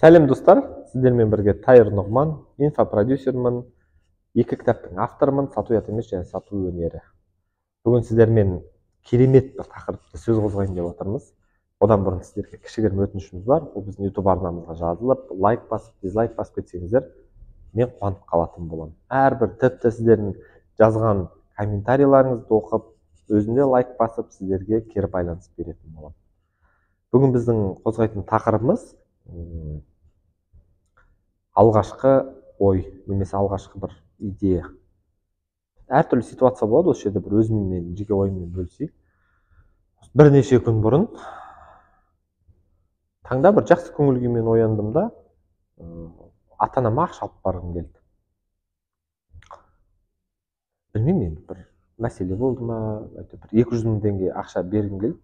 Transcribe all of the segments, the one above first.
Сәлем достар, сіздермен бірге Тайыр Нұғман, инфопродюсермін, 2 кітаптың авторымын, сату ұят емес және сату өнері. Бүгін сіздермен керемет бір тақырыпты сөз қозғайын деп отырмыз. Одан бұрын сіздерге кішігірім өтінішіміз бар. Ол біздің YouTube арнамызға жазылып, лайк басып, дизлайк басып кетсеңіздер, мен қуанып қалатын боламын. Әрбір тіпті сіздердің жазған комментарийларыңызды оқып, өзінде лайк басып, сіздерге кері байланыс беретін боламын. Бүгін біздің қозғайтын тақырыбымыз алғашқы ой немесе алғашқы бір идея. Әртүрлі ситуация болады, осы жерде бір өзіммен жеке ойыммен бөлісейік. Бірнеше күн бұрын таңда бір жақсы көңіл күймен ояндым да, ата-анама ақша алып барғым келді. Білмеймін, бір мәселе болды ма, бір 200 мың теңге ақша бергім келді.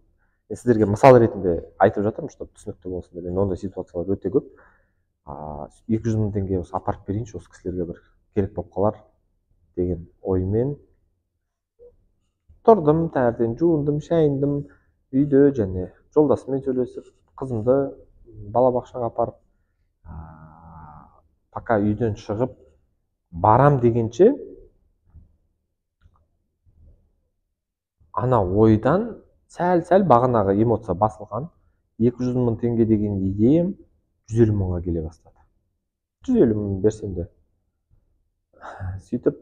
Сіздерге мысал ретінде айтып жатырмын, чтобы түсінікті болсын деп. Ондай ситуациялар өте көп. 200 мың теңге апарып берейінші, осы кісілерге бір керек болып қалар деген оймен тұрдым, таңертең жуындым, шайындым, үйде және жолдасыммен сөйлесіп, қызымды балабақшаға апарып, пока үйден шығып барам дегенше ана ойдан сәл бағанағы эмоция басылған. 200 мың теңге деген идеям 150 мыңға келе бастады. 150 мың берсем де. Сөйтіп,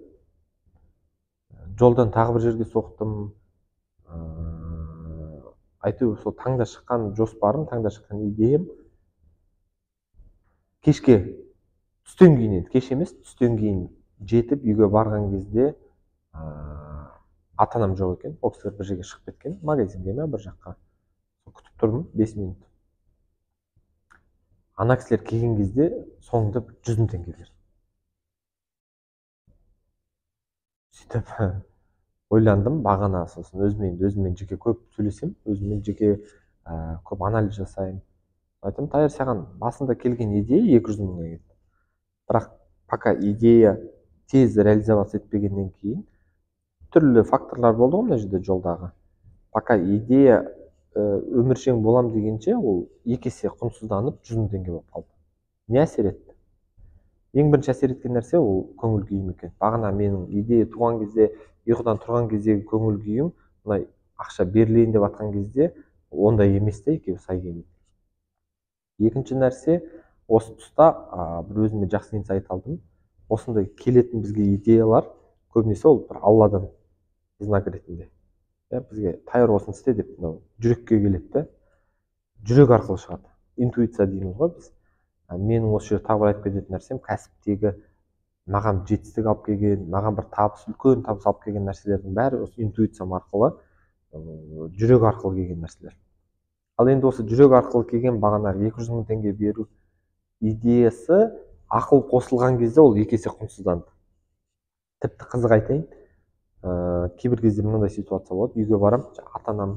жолдан тағы бір жерге соқтым. Әйтеуір сол таңда шыққан жоспарым, таңда шыққан идеям кешке, түстен кейін, кеш емес, түстен кейін жетіп үйге барған кезде ата-анам жоқ екен. Ол кісілер бір жерге шығып кеткен, магазинге ме, бір жаққа. Күтіп тұрдым 5 минут. Ана кісілер келген кезде соңында 100 мың теңге берді. Сөйтіп ойландым, бағана сосын өзіммен жеке көп сөйлесем, өзіммен жеке көп анализ жасайым. Айтым, Тайыр, саған басында келген идея 200 мыңға келді. Бірақ пока идея тез реализация етпегеннен кейін түрлі факторлар болды ғой мына жерде жолдағы. Пока идея өміршең болам дегенше, ол 2 есе құнсызданып 100 мың теңге болып қалды. Не әсер етті? Ең бірінші әсер еткен нәрсе ол көңіл күйім екен. Бағана менің идея туған кезде, ұйқыдан тұрған кездегі көңіл күйім, мынай ақша берілейін деп жатқан кезде ондай емес те, екеуі сай келмейді. Екінші нәрсе, осы тұста бір өзіме жақсы инсайт алдым. Осындай келетін бізге идеялар көбінесе ол бір Алладан знак ретінде. Бізге Тайыр осыны істе деп, жүрекке келеді. Жүрек арқылы шығады. Интуиция дейміз ғой біз. Менің осы жерде тағы бір айтып кететін нәрсем, кәсіптегі маған жетістік алып келген, маған бір табыс, үлкен табыс алып келген нәрселердің бәрі осы интуициям арқылы, жүрек арқылы келген нәрселер. Ал енді осы жүрек арқылы келген бағанағы 200 мың теңге беру идеясы ақыл қосылған кезде ол 2 есе құнсызданды. Тіпті қызық айтайын, кейбір кезде мынандай ситуация болады, үйге барам, ата-анам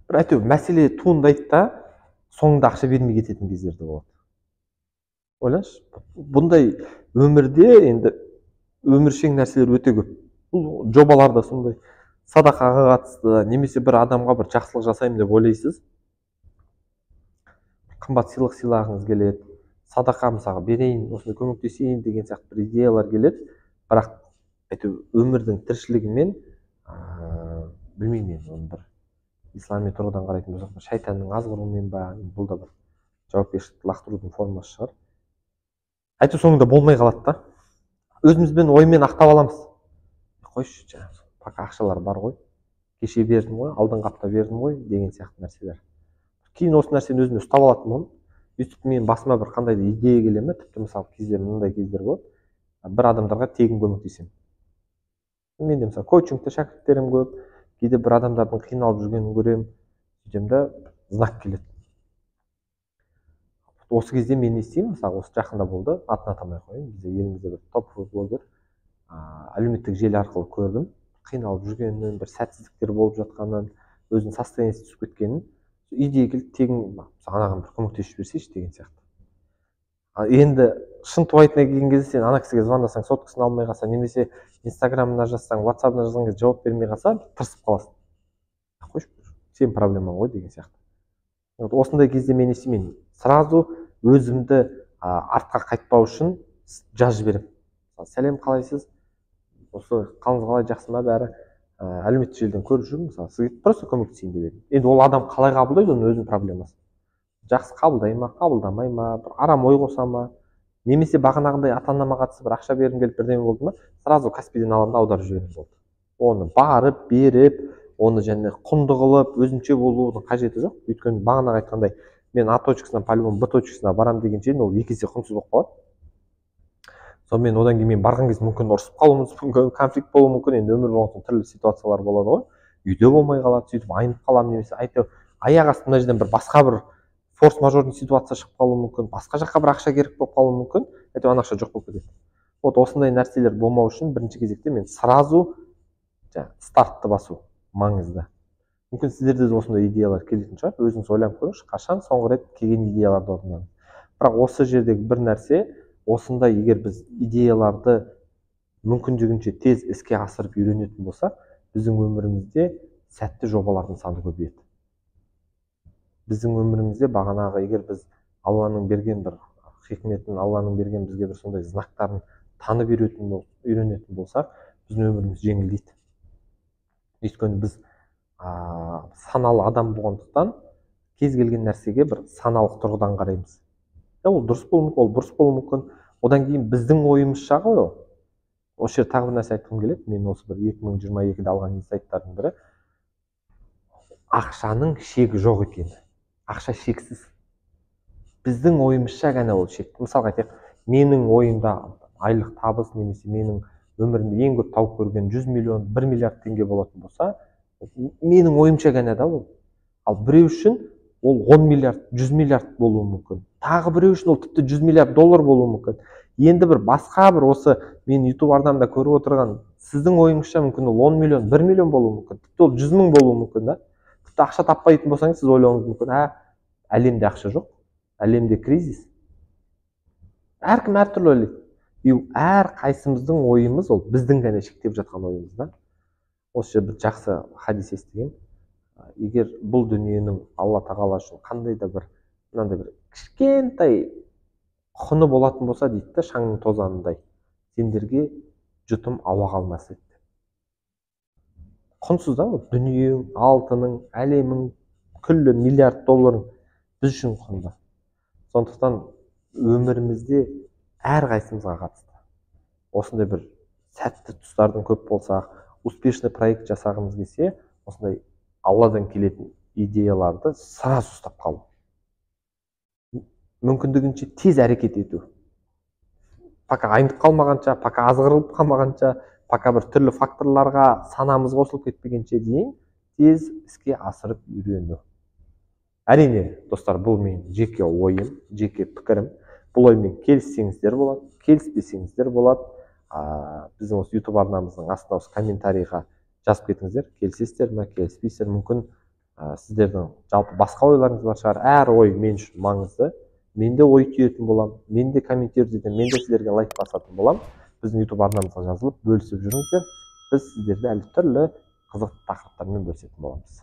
бір әйтеуір мәселе туындайды да, соңында ақша бермей кететін кездерде болады. Ойлашы, бұндай өмірде енді өміршең нәрселер өте көп. Бұл жобаларда сондай садақаға қатысты, немесе бір адамға бір жақсылық жасаймын деп ойлайсыз. Қымбат сыйлық сыйлағыңыз келеді, садақа мысалға берейін, осындай көмектесейін деген сияқты бір идеялар келеді. Бірақ әйтеуір өмірдің тіршілігімен, білмеймін, оны бір ислами тұрғыдан қарайтын болсақ, шайтанның азғыруымен ба, бұл да бір жауапкершілікті лақтырудың формасы шығар. Әйтеуір соңында болмай қалады да. Өзімізбен оймен ақтап аламыз. Қойшы, пока ақшалар бар ғой, кеше бердім ғой, алдыңғы апта бердім ғой деген сияқты нәрселер. Кейін осы нәрсені өзіме ұстап алатын болдым. Өйткені мен басыма бір қандай да идея келе ме, тіпті мысалы кездер мынандай кездер болады. Бір адамдарға тегін көмектесемін. Менде мысалы коучингте шәкірттерім көп, кейде бір адамдардың қиналып жүргенін көремін, сөйтем де знак келеді. Осы кезде мен не істеймін, мысалы осы жақында болды, атын атамай қояйын, бізде елімізде бір топ блогер әлеуметтік желі арқылы көрдім, қиналып жүргенін, бір сәтсіздіктер болып жатқанын, өзінің состояниесі түсіп кеткенін, идея келді, тегін анаған бір көмектесіп берсейші деген сияқты. Енді шын туайтына келген кезде сен ана кісіге звондасаң, соткасын алмай қалса, немесе инстаграмына жазсаң, ватсабына жазған кезде жауап бермей қалса, тырысып қаласың. Қойшы, сен проблемаң ғой деген сияқты. Осындай кезде мен не істеймін, сразу өзімді артқа қайтпау үшін жазып жіберемін. Сәлем, қалайсыз, осы қалыңыз қалай, жақсы ма бәрі, әлеуметтік желіден көріп жүрмін, мысалы сізге просто көмектесейін деп едім. Енді ол адам қалай қабылдайды, оның өзінің проблемасы. Жақсы қабылдай ма, қабылдамай ма, бір арам ой қоса ма, немесе бағанағыдай ата анама қатысты бір ақша бергім келіп бірдеңе болды ма, сразу Каспийден аламын да аударып жіберемін болды. Оны барып беріп, оны және құнды қылып өзінше болудың қажеті жоқ. Өйткені бағанағы айтқандай, мен А точкасынан по-любому Б точкасына барамын деген жерден ол екі есе құнсыз болып қалады. Сонымен одан кейін мен барған кезде мүмкін ұрысып қалуымыз мүмкін, конфликт болуы мүмкін, енді өмір болған соң түрлі ситуациялар болады ғой. Үйде болмай қалады, сөйтіп айнып қаламын, немесе әйтеуір аяқ асты мына жерден бір басқа бір форс мажорный ситуация шығып қалуы мүмкін, басқа жаққа бір ақша керек болып қалуы мүмкін, әйтеуір ана ақша жоқ болып кетеді. Вот осындай нәрселер болмау үшін бірінші кезекте мен сразу стартты басу маңызды. Мүмкін сіздерде де осындай идеялар келетін шығар, өзіңіз ойланып көріңізші, қашан соңғы рет келген идеяларды орындадыңыз. Бірақ осы жердегі бір нәрсе, осындай егер біз идеяларды мүмкіндігінше тез іске асырып үйренетін болсақ, біздің өмірімізде сәтті жобалардың саны көбейеді. Біздің өмірімізде бағанағы егер біз Алланың берген бір хикметін, Алланың берген бізге бір сондай знактарын танып үйренетін болсақ, біздің өміріміз жеңілдейді. Өйткені біз саналы адам болғандықтан кез келген нәрсеге бір саналық тұрғыдан қараймыз. Ол дұрыс болуы мүмкін, ол бұрыс болуы мүмкін. Одан кейін біздің ойымызша ғой ол. Осы жерде тағы бір нәрсе айтқым келеді. Мен осы бір 2022-де алған инсайттардың бірі, ақшаның шегі жоқ екені. Ақша шексіз. Біздің ойымызша ғана ол шекті. Мысалға айтайық, менің ойымда айлық табыс немесе менің өмірімде ең көп тауып көрген 100 миллион, 1 миллиард теңге болатын болса, менің ойымша ғана да ол. Ал біреу үшін ол 10 миллиард, 100 миллиард болуы мүмкін. Тағы біреу үшін ол тіпті 100 миллиард доллар болуы мүмкін. Енді бір басқа бір осы мен YouTube арнамда көріп отырған сіздің ойыңызша мүмкін ол 10 миллион, 1 миллион болуы мүмкін. Тіпті ол 100 мың болуы мүмкін да. Тіпті ақша таппайтын болсаңыз, сіз ойлауыңыз мүмкін, әлемде ақша жоқ, әлемде кризис. Әркім әртүрлі ойлайды. Әр қайсымыздың ойымыз ол біздің ғана шектеп жатқан ойымыз да. Осы жерде бір жақсы хадис естіген. Егер бұл дүниенің Алла тағала үшін қандай да бір мынандай бір кішкентай құны болатын болса дейді да, шаңның тозаңындай, сендерге жұтым ауа қалмас еді. Құнсыз да, дүниең, алтының, әлемің, күллі миллиард долларың біз үшін құнды. Сондықтан өмірімізде әр қайсымызға қатысты осындай бір сәтті тұстардың көп болса, успешный проект жасағымыз келсе, осындай Алладан келетін идеяларды сразу ұстап қалу. Мүмкіндігінше тез әрекет ету. Пока айнып қалмағанша, пока азғырылып қалмағанша, пока бір түрлі факторларға санамыз қосылып кетпегенше дейін тез іске асырып үйрену. Әрине, достар, бұл менің жеке ойым, жеке пікірім. Бұл оймен келіссеңіздер болады, келіспесеңіздер болады. Біздің осы YouTube арнамыздың астына осы комментарийға жазып кетіңіздер. Келісесіздер ме, келіспейсіздер, мүмкін сіздердің жалпы басқа ойларыңыз бар шығар. Әр ой мен үшін маңызды. Мен де ой түйетін боламын, мен де комменттерді етемін, мен де сіздерге лайк басатын боламын. Біздің YouTube арнамызға жазылып, бөлісіп жүріңіздер. Біз сіздерді әлі түрлі қызықты тақырыптармен бөлісетін боламыз.